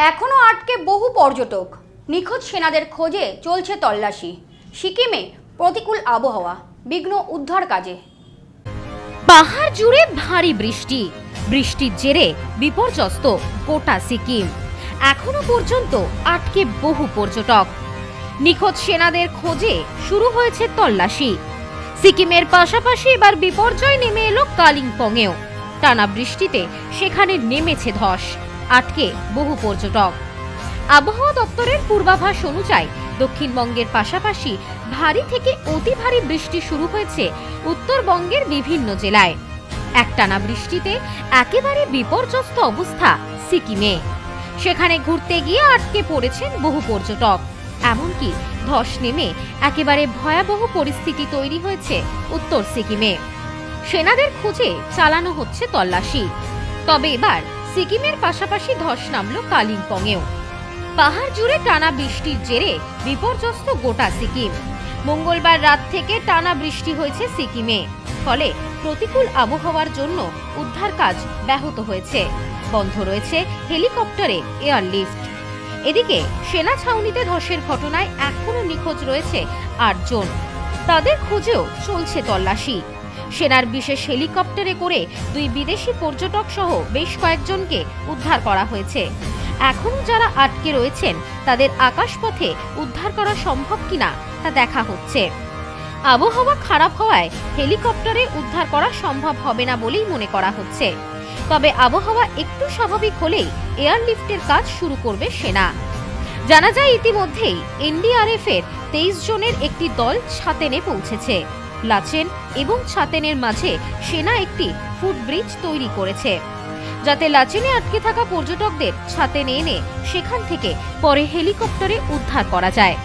এখনও আটকে বহু পর্যটক, নিখোঁজ সেনাদের খোঁজে চলছে তল্লাশি। সিকিমে প্রতিকূল আবহাওয়া, বিঘ্ন উদ্ধার কাজে। পাহাড় জুড়ে ভারী বৃষ্টি, বৃষ্টির জেরে বিপর্যস্ত গোটা সিকিম। এখনো পর্যন্ত আটকে বহু পর্যটক, নিখোঁজ সেনাদের খোঁজে শুরু হয়েছে তল্লাশি। সিকিমের পাশাপাশি এবার বিপর্যয় নেমে এলো কালিম্পংয়েও। টানা বৃষ্টিতে সেখানে নেমেছে ধস, আটকে বহু পর্যটক। আবহাওয়া দপ্তরের পূর্বাভাস অনুযায়ী দক্ষিণবঙ্গের পাশাপাশি ভারী থেকে অতি ভারী বৃষ্টি শুরু হয়েছে উত্তরবঙ্গের বিভিন্ন জেলায়। একটানা বৃষ্টিতে একেবারে বিপর্যস্ত অবস্থা সিকিমে। সেখানে ঘুরতে গিয়ে আটকে পড়েছেন বহু পর্যটক। এমনকি ধস নেমে একেবারে ভয়াবহ পরিস্থিতি তৈরি হয়েছে উত্তর সিকিমে। সেনাদের খুঁজে চালানো হচ্ছে তল্লাশি। তবে এবার সিকিমের পাশাপাশি ধস নামল কালিম্পংয়েও। পাহাড় জুড়ে টানা বৃষ্টির জেরে বিপর্যস্ত গোটা সিকিম। মঙ্গলবার রাত থেকে টানা বৃষ্টি হয়েছে সিকিমে, ফলে প্রতিকূল আবহাওয়ার জন্য উদ্ধার কাজ ব্যাহত হয়েছে। বন্ধ রয়েছে হেলিকপ্টারে এয়ারলিফট। এদিকে সেনা ছাউনিতে ধসের ঘটনায় এখনো নিখোঁজ রয়েছে ৮ জন। তাদের খুঁজেও চলছে তল্লাশি। সেনার বিশেষ হেলিকপ্টারে করে 2 বিদেশি পর্যটক সহ বেশ কয়েকজনকে উদ্ধার করা হয়েছে। এখনো যারা আটকে রয়েছেন তাদের আকাশপথে উদ্ধার করা সম্ভব কিনা তা দেখা হচ্ছে। আবহাওয়া খারাপ হওয়ায় হেলিকপ্টারে উদ্ধার করা সম্ভব হবে না বলেই মনে করা হচ্ছে। তবে আবহাওয়া একটু স্বাভাবিক হলেই এয়ারলিফটের কাজ শুরু করবে সেনা। জানা যায় ইতিমধ্যেই এনডিআরএফ এর 23 জনের একটি দল ছাতেনে পৌঁছেছে। লাচেন এবং ছাতেনের মাঝে সেনা একটি ফুটব্রিজ তৈরি করেছে, যাতে লাচেনে আটকে থাকা পর্যটকদের ছাতেনে এনে সেখান থেকে পরে হেলিকপ্টারে উদ্ধার করা যায়।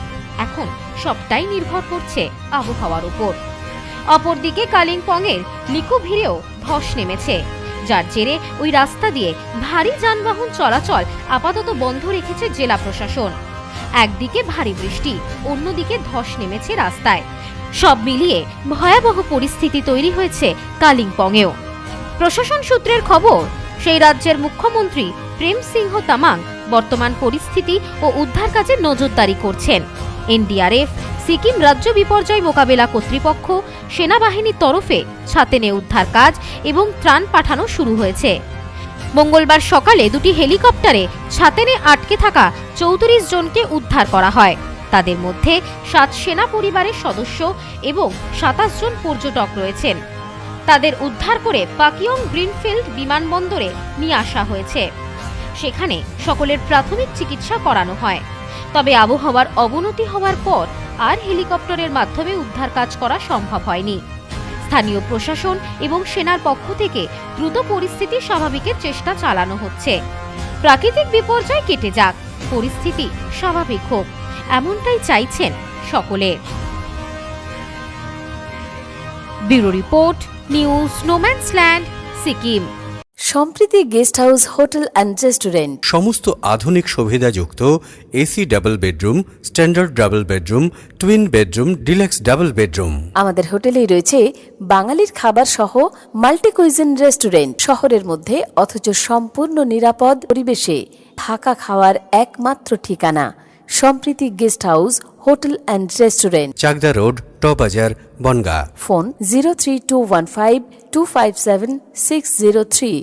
এখন সবটাই নির্ভর করছে আবহাওয়ার উপর। অপরদিকে কালিম্পংয়ের লিকুভিরেও ধস নেমেছে, যার জেরে ওই রাস্তা দিয়ে ভারী যানবাহন চলাচল আপাতত বন্ধ রেখেছে জেলা প্রশাসন। একদিকে ভারী বৃষ্টি, অন্যদিকে ধস নেমেছে রাস্তায়। সব মিলিয়ে ভয়াবহ পরিস্থিতি তৈরি হয়েছে কালিম্পংয়েও। প্রশাসন সূত্রের খবর, সেই রাজ্যের মুখ্যমন্ত্রী প্রেম সিংহ তামাং বর্তমান পরিস্থিতি ও উদ্ধার কাজে নজরদারি করছেন। এনডিআরএফ, সিকিম রাজ্য বিপর্যয় মোকাবেলা কর্তৃপক্ষ, সেনাবাহিনীর তরফে ছাতেনে উদ্ধার কাজ এবং ত্রাণ পাঠানো শুরু হয়েছে। মঙ্গলবার সকালে 2টি হেলিকপ্টারে ছাতেনে আটকে থাকা 34 জনকে উদ্ধার করা হয়। তাদের মধ্যে 7 সেনা পরিবারের সদস্য এবং 27 জন পর্যটক রয়েছেন। তাদের উদ্ধার করে পাকিয়ং গ্রিনফিল্ড বিমানবন্দরে নিয়ে আসা হয়েছে। সেখানে সকলের প্রাথমিক চিকিৎসা করানো হয়। তবে আবহাওয়ার অবনতি হওয়ার পর আর হেলিকপ্টারের মাধ্যমে উদ্ধার কাজ করা সম্ভব হয়নি। স্থানীয় প্রশাসন এবং সেনার পক্ষ থেকে দ্রুত পরিস্থিতি স্বাভাবিকের চেষ্টা চালানো হচ্ছে। প্রাকৃতিক বিপর্যয় কেটে যাক, পরিস্থিতি স্বাভাবিক হোক, এমনটাই চাইছেন সকলে। Bureau report, news no man's land, Sikkim. Sampriti guest house hotel and restaurant. সমস্ত আধুনিক সুবিধাযুক্ত AC double bedroom, standard double bedroom, twin bedroom, deluxe double bedroom. আমাদের হোটেলেই রয়েছে বাঙালির খাবার সহ মাল্টি কুইজিন রেস্টুরেন্ট। শহরের মধ্যে অথচ সম্পূর্ণ নিরাপদ পরিবেশে থাকা খাওয়ার একমাত্র ঠিকানা Sampriti guest house hotel and restaurant, Chakdah road, টবাজার, বনগাঁ। ফোন 03215257603।